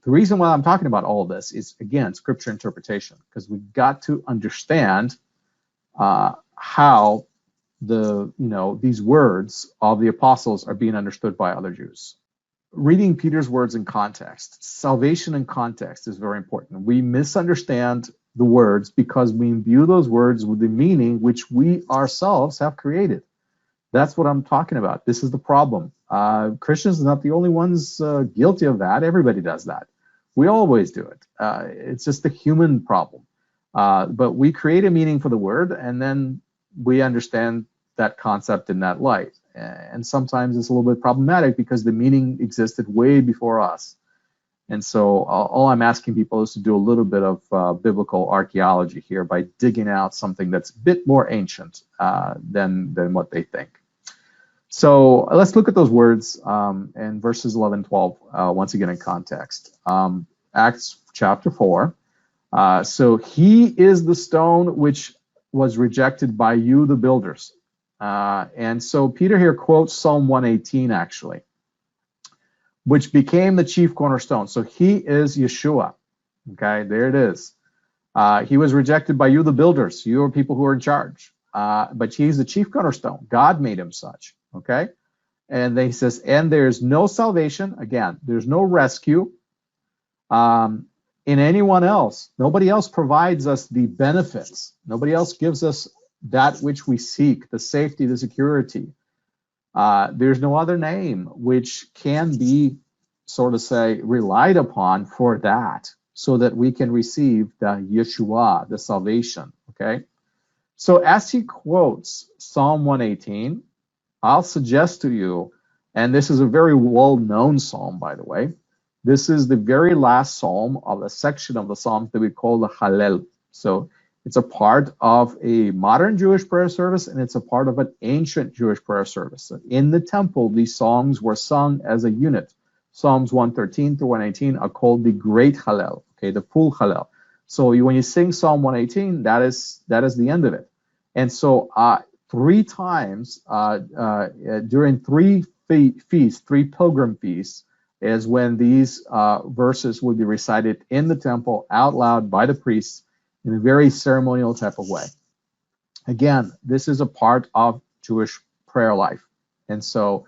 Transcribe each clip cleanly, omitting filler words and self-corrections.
The reason why I'm talking about all this is, again, scripture interpretation, because we've got to understand how these words of the apostles are being understood by other Jews. Reading Peter's words in context, salvation in context is very important. We misunderstand the words because we imbue those words with the meaning which we ourselves have created. That's what I'm talking about. This is the problem. Christians are not the only ones guilty of that. Everybody does that. We always do it. It's just a human problem. But we create a meaning for the word, and then we understand that concept in that light. And sometimes it's a little bit problematic because the meaning existed way before us. And so all I'm asking people is to do a little bit of biblical archaeology here by digging out something that's a bit more ancient than what they think. So let's look at those words in verses 11, 12, once again in context. Acts chapter 4. So he is the stone which was rejected by you, the builders. And so Peter here quotes Psalm 118, actually, which became the chief cornerstone. So he is Yeshua. Okay, there it is. He was rejected by you, the builders. You are people who are in charge. But he's the chief cornerstone. God made him such. Okay, and then he says, and there's no salvation. Again, there's no rescue in anyone else. Nobody else provides us the benefits. Nobody else gives us that which we seek, the safety, the security. There's no other name which can be, sort of say, relied upon for that, so that we can receive the Yeshua, the salvation. Okay, so as he quotes Psalm 118, I'll suggest to you, and this is a very well-known psalm, by the way. This is the very last psalm of a section of the Psalms that we call the Hallel. So it's a part of a modern Jewish prayer service, and it's a part of an ancient Jewish prayer service. So in the temple, these songs were sung as a unit. Psalms 113 to 118 are called the Great Hallel, okay, the full Hallel. So when you sing Psalm 118, that is the end of it. And so three times during three feasts, three pilgrim feasts, is when these verses would be recited in the temple out loud by the priests in a very ceremonial type of way. Again, this is a part of Jewish prayer life. And so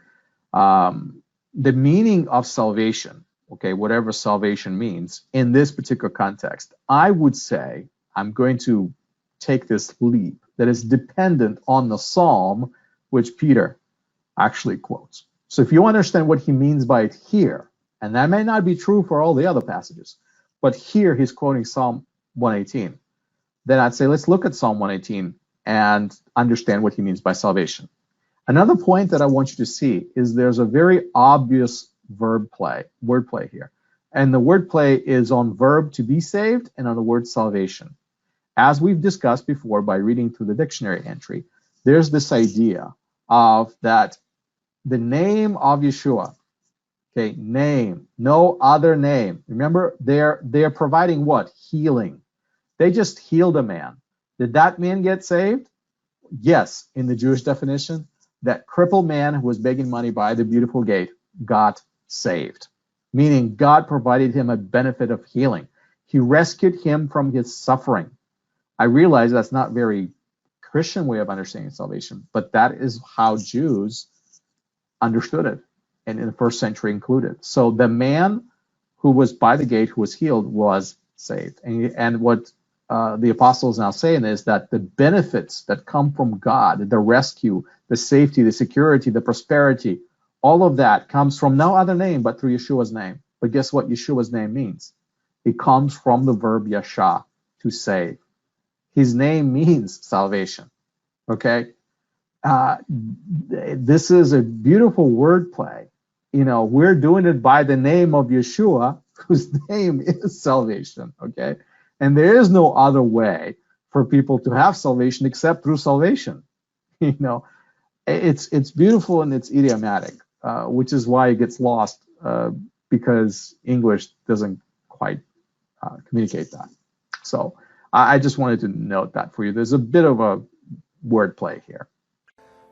the meaning of salvation, okay, whatever salvation means in this particular context, I would say, I'm going to take this leap, that is dependent on the psalm which Peter actually quotes. So if you understand what he means by it here, and that may not be true for all the other passages, but here he's quoting Psalm 118, then I'd say let's look at Psalm 118 and understand what he means by salvation. Another point that I want you to see is there's a very obvious wordplay here. And the wordplay is on verb to be saved and on the word salvation. As we've discussed before by reading through the dictionary entry, there's this idea of that the name of Yeshua, okay, name, no other name. Remember, they're providing what? Healing. They just healed a man. Did that man get saved? Yes, in the Jewish definition, that crippled man who was begging money by the beautiful gate got saved, meaning God provided him a benefit of healing. He rescued him from his suffering. I realize that's not very Christian way of understanding salvation, but that is how Jews understood it, and in the first century included. So the man who was by the gate, who was healed, was saved. And what the apostles now saying is that the benefits that come from God, the rescue, the safety, the security, the prosperity, all of that comes from no other name but through Yeshua's name. But guess what Yeshua's name means? It comes from the verb yasha, to save. His name means salvation. Okay? This is a beautiful wordplay. You know, we're doing it by the name of Yeshua, whose name is salvation. Okay? And there is no other way for people to have salvation except through salvation. You know, it's beautiful and it's idiomatic, which is why it gets lost because English doesn't quite communicate that. So I just wanted to note that for you. There's a bit of a wordplay here.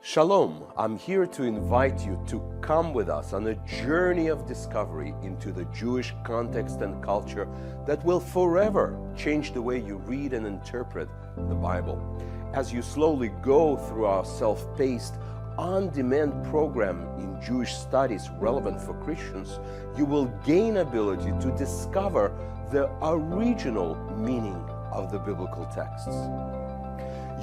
Shalom, I'm here to invite you to come with us on a journey of discovery into the Jewish context and culture that will forever change the way you read and interpret the Bible. As you slowly go through our self-paced, on-demand program in Jewish studies relevant for Christians, you will gain ability to discover the original meaning of the biblical texts.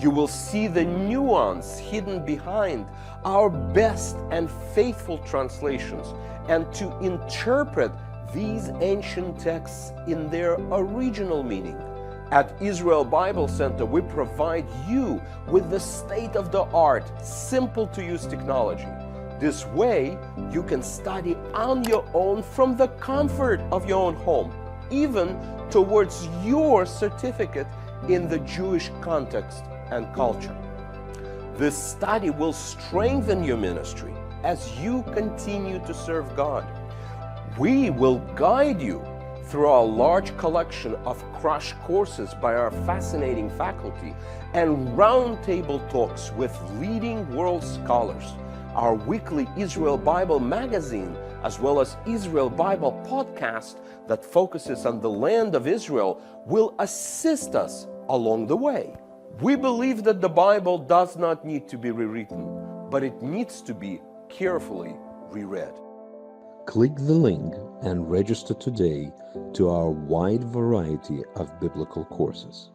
You will see the nuance hidden behind our best and faithful translations, and to interpret these ancient texts in their original meaning. At Israel Bible Center, we provide you with the state-of-the-art, simple-to-use technology. This way, you can study on your own from the comfort of your own home, even towards your certificate in the Jewish context and culture. This study will strengthen your ministry as you continue to serve God. We will guide you through our large collection of crash courses by our fascinating faculty and roundtable talks with leading world scholars. Our weekly Israel Bible magazine, as well as Israel Bible podcast that focuses on the land of Israel, will assist us along the way. We believe that the Bible does not need to be rewritten, but it needs to be carefully reread. Click the link and register today to our wide variety of biblical courses.